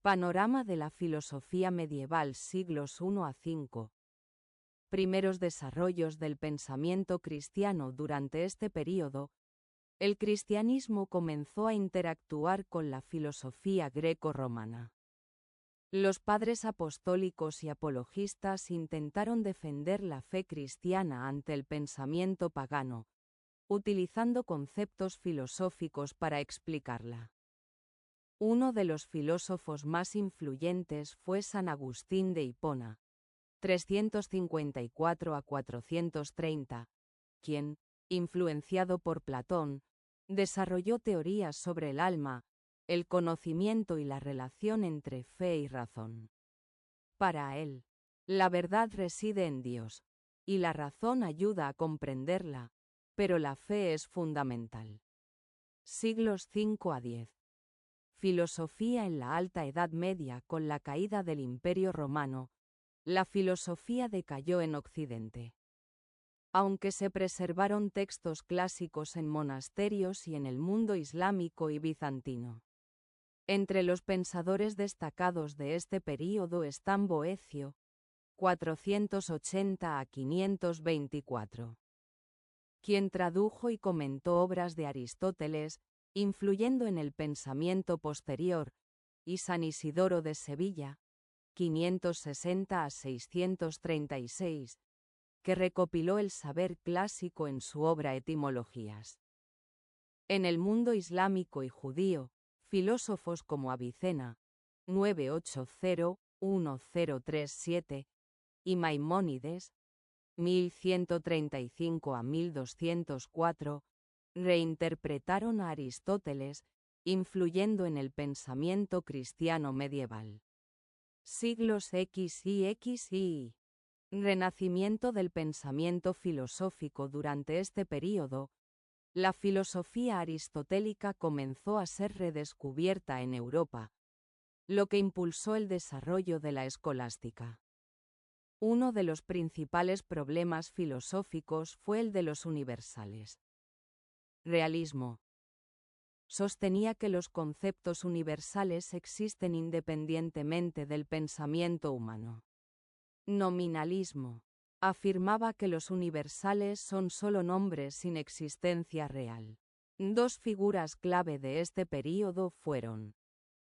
Panorama de la filosofía medieval siglos I a V. Primeros desarrollos del pensamiento cristiano durante este período. El cristianismo comenzó a interactuar con la filosofía greco-romana. Los padres apostólicos y apologistas intentaron defender la fe cristiana ante el pensamiento pagano, utilizando conceptos filosóficos para explicarla. Uno de los filósofos más influyentes fue San Agustín de Hipona, 354 a 430, quien, influenciado por Platón, desarrolló teorías sobre el alma, el conocimiento y la relación entre fe y razón. Para él, la verdad reside en Dios, y la razón ayuda a comprenderla, pero la fe es fundamental. Siglos V a X. Filosofía en la Alta Edad Media. Con la caída del Imperio Romano, la filosofía decayó en Occidente. Aunque se preservaron textos clásicos en monasterios y en el mundo islámico y bizantino. Entre los pensadores destacados de este período están Boecio, 480 a 524, quien tradujo y comentó obras de Aristóteles, influyendo en el pensamiento posterior, y San Isidoro de Sevilla, 560 a 636, que recopiló el saber clásico en su obra Etimologías. En el mundo islámico y judío, filósofos como Avicena, 980-1037, y Maimónides, 1135 a 1204, reinterpretaron a Aristóteles, influyendo en el pensamiento cristiano medieval. Siglos X y X y Renacimiento del pensamiento filosófico. Durante este período, la filosofía aristotélica comenzó a ser redescubierta en Europa, lo que impulsó el desarrollo de la escolástica. Uno de los principales problemas filosóficos fue el de los universales. Realismo. Sostenía que los conceptos universales existen independientemente del pensamiento humano. Nominalismo. Afirmaba que los universales son solo nombres sin existencia real. Dos figuras clave de este período fueron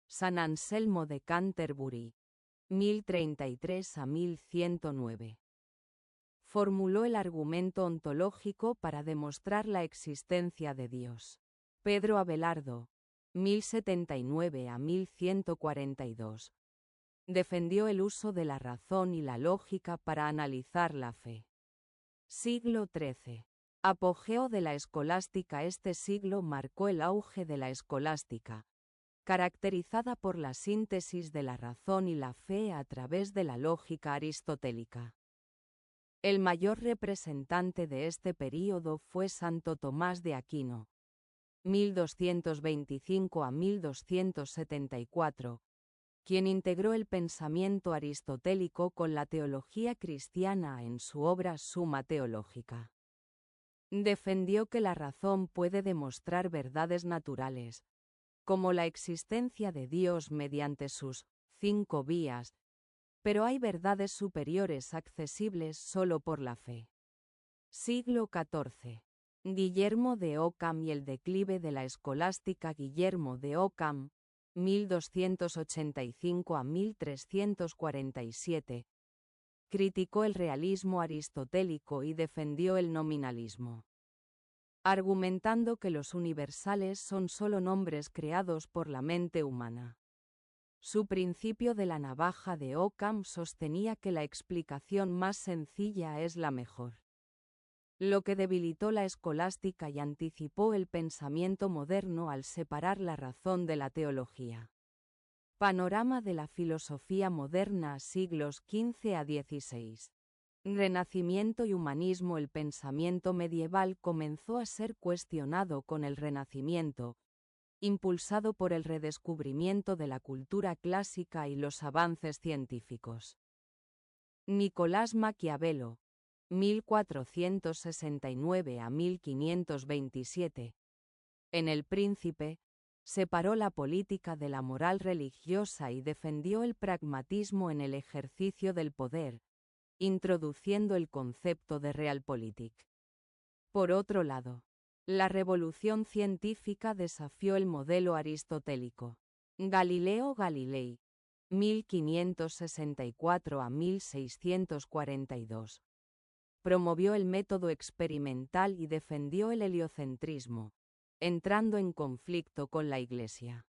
San Anselmo de Canterbury, 1033 a 1109. Formuló el argumento ontológico para demostrar la existencia de Dios. Pedro Abelardo, 1079 a 1142. Defendió el uso de la razón y la lógica para analizar la fe. Siglo XIII. Apogeo de la escolástica. Este siglo marcó el auge de la escolástica, caracterizada por la síntesis de la razón y la fe a través de la lógica aristotélica. El mayor representante de este período fue Santo Tomás de Aquino, 1225 a 1274, quien integró el pensamiento aristotélico con la teología cristiana en su obra Summa Theologica. Defendió que la razón puede demostrar verdades naturales, como la existencia de Dios mediante sus 5 vías, pero hay verdades superiores accesibles solo por la fe. Siglo XIV. Guillermo de Ockham y el declive de la escolástica. Guillermo de Ockham, 1285 a 1347, criticó el realismo aristotélico y defendió el nominalismo, argumentando que los universales son solo nombres creados por la mente humana. Su principio de la navaja de Ockham sostenía que la explicación más sencilla es la mejor, lo que debilitó la escolástica y anticipó el pensamiento moderno al separar la razón de la teología. Panorama de la filosofía moderna. Siglos XV a XVI. Renacimiento y humanismo. El pensamiento medieval comenzó a ser cuestionado con el Renacimiento, impulsado por el redescubrimiento de la cultura clásica y los avances científicos. Nicolás Maquiavelo, 1469 a 1527. En El Príncipe, Separó la política de la moral religiosa y defendió el pragmatismo en el ejercicio del poder, introduciendo el concepto de realpolitik. Por otro lado, la revolución científica desafió el modelo aristotélico. Galileo Galilei, 1564 a 1642. Promovió el método experimental y defendió el heliocentrismo, entrando en conflicto con la Iglesia.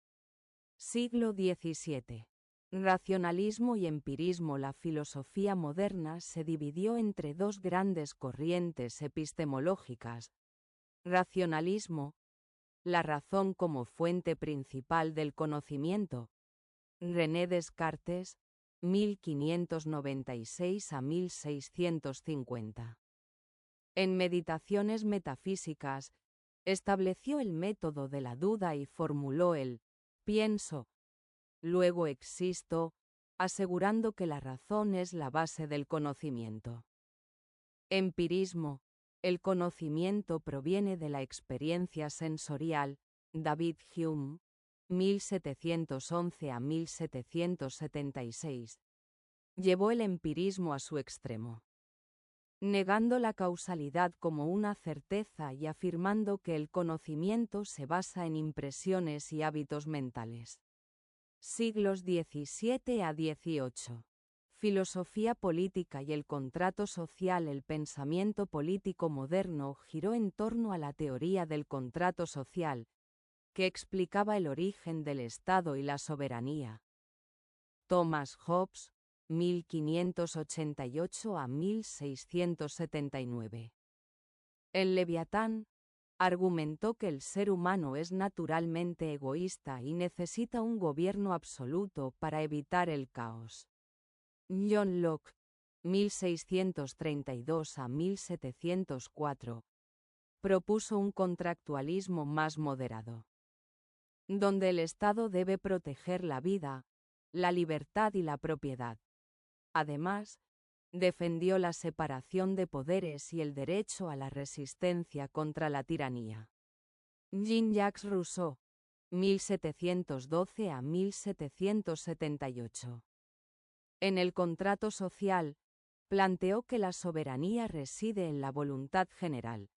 Siglo XVII. Racionalismo y empirismo. La filosofía moderna se dividió entre dos grandes corrientes epistemológicas. Racionalismo, la razón como fuente principal del conocimiento. René Descartes, 1596 a 1650. En Meditaciones metafísicas, estableció el método de la duda y formuló el pienso, luego existo, asegurando que la razón es la base del conocimiento. Empirismo, el conocimiento proviene de la experiencia sensorial. David Hume, 1711 a 1776. Llevó el empirismo a su extremo, negando la causalidad como una certeza y afirmando que el conocimiento se basa en impresiones y hábitos mentales. Siglos XVII a XVIII. Filosofía política y el contrato social. El pensamiento político moderno giró en torno a la teoría del contrato social, que explicaba el origen del Estado y la soberanía. Thomas Hobbes, 1588 a 1679. El Leviatán argumentó que el ser humano es naturalmente egoísta y necesita un gobierno absoluto para evitar el caos. John Locke, 1632 a 1704, propuso un contractualismo más moderado, donde el Estado debe proteger la vida, la libertad y la propiedad. Además, defendió la separación de poderes y el derecho a la resistencia contra la tiranía. Jean-Jacques Rousseau, 1712 a 1778. En el contrato social, planteó que la soberanía reside en la voluntad general.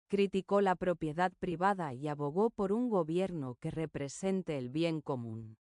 Criticó la propiedad privada y abogó por un gobierno que represente el bien común.